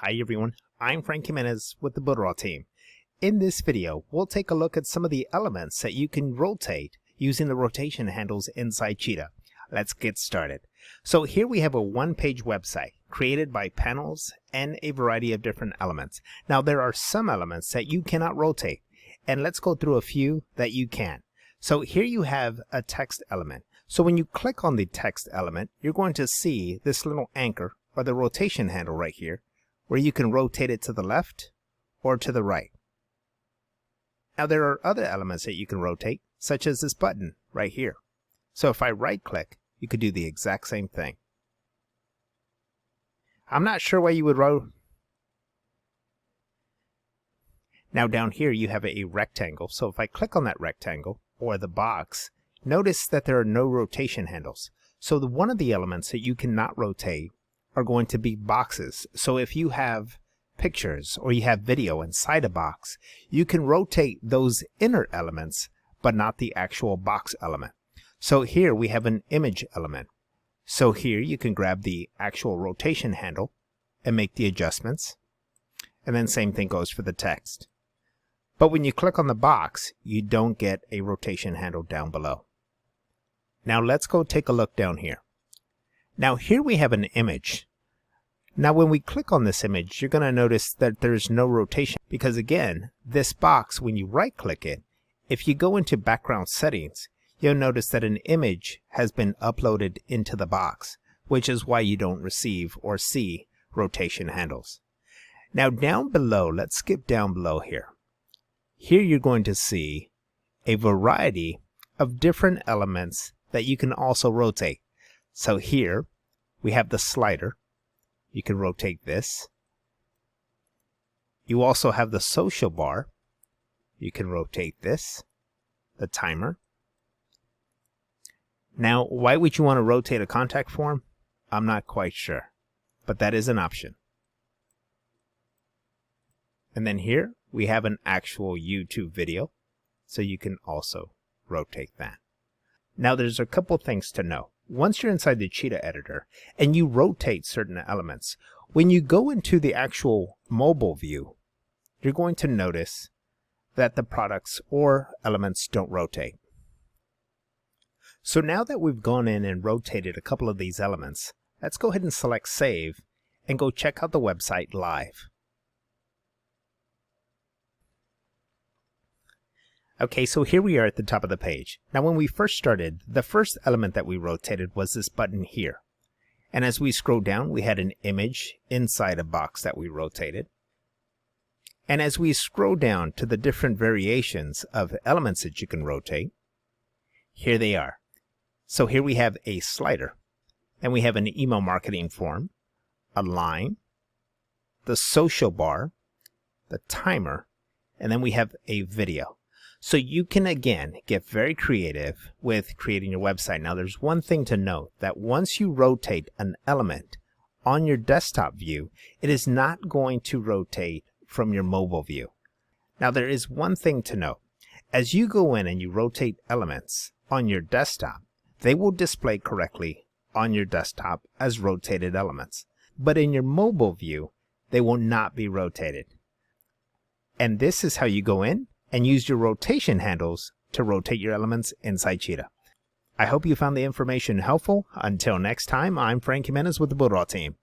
Hi everyone, I'm Frank Jimenez with the Builderall team. In this video, we'll take a look at some of the elements that you can rotate using the rotation handles inside Cheetah. Let's get started. So here we have a one-page website created by panels and a variety of different elements. Now there are some elements that you cannot rotate, and let's go through a few that you can. So here you have a text element. So when you click on the text element, you're going to see this little anchor or the rotation handle right here, where you can rotate it to the left or to the right. Now there are other elements that you can rotate, such as this button right here. So if I right click, you could do the exact same thing. I'm not sure why you would Now down here you have a rectangle, so if I click on that rectangle or the box, notice that there are no rotation handles. So one of the elements that you cannot rotate are going to be boxes. So if you have pictures or you have video inside a box, you can rotate those inner elements, but not the actual box element. So here we have an image element. So here you can grab the actual rotation handle and make the adjustments. And then same thing goes for the text. But when you click on the box, you don't get a rotation handle down below. Now let's go take a look down here. Now here we have an image. Now when we click on this image, you're going to notice that there's no rotation because again, this box, when you right click it, if you go into background settings, you'll notice that an image has been uploaded into the box, which is why you don't receive or see rotation handles. Now down below, let's skip down below here. Here you're going to see a variety of different elements that you can also rotate. So here we have the slider. You can rotate this. You also have the social bar. You can rotate this. The timer. Now, why would you want to rotate a contact form? I'm not quite sure, but that is an option. And then here we have an actual YouTube video, so you can also rotate that. Now there's a couple things to know. Once you're inside the Cheetah editor and you rotate certain elements, when you go into the actual mobile view, you're going to notice that the products or elements don't rotate. So now that we've gone in and rotated a couple of these elements, let's go ahead and select Save and go check out the website live. Okay, so here we are at the top of the page. Now when we first started, the first element that we rotated was this button here. And as we scroll down, we had an image inside a box that we rotated. And as we scroll down to the different variations of elements that you can rotate, here they are. So here we have a slider, and we have an email marketing form, a line, the social bar, the timer, and then we have a video. So you can, again, get very creative with creating your website. Now, there's one thing to note, that once you rotate an element on your desktop view, it is not going to rotate from your mobile view. Now, there is one thing to note. As you go in and you rotate elements on your desktop, they will display correctly on your desktop as rotated elements. But in your mobile view, they will not be rotated. And this is how you go in and use your rotation handles to rotate your elements inside Cheetah. I hope you found the information helpful. Until next time, I'm Frank Jimenez with the Builderall team.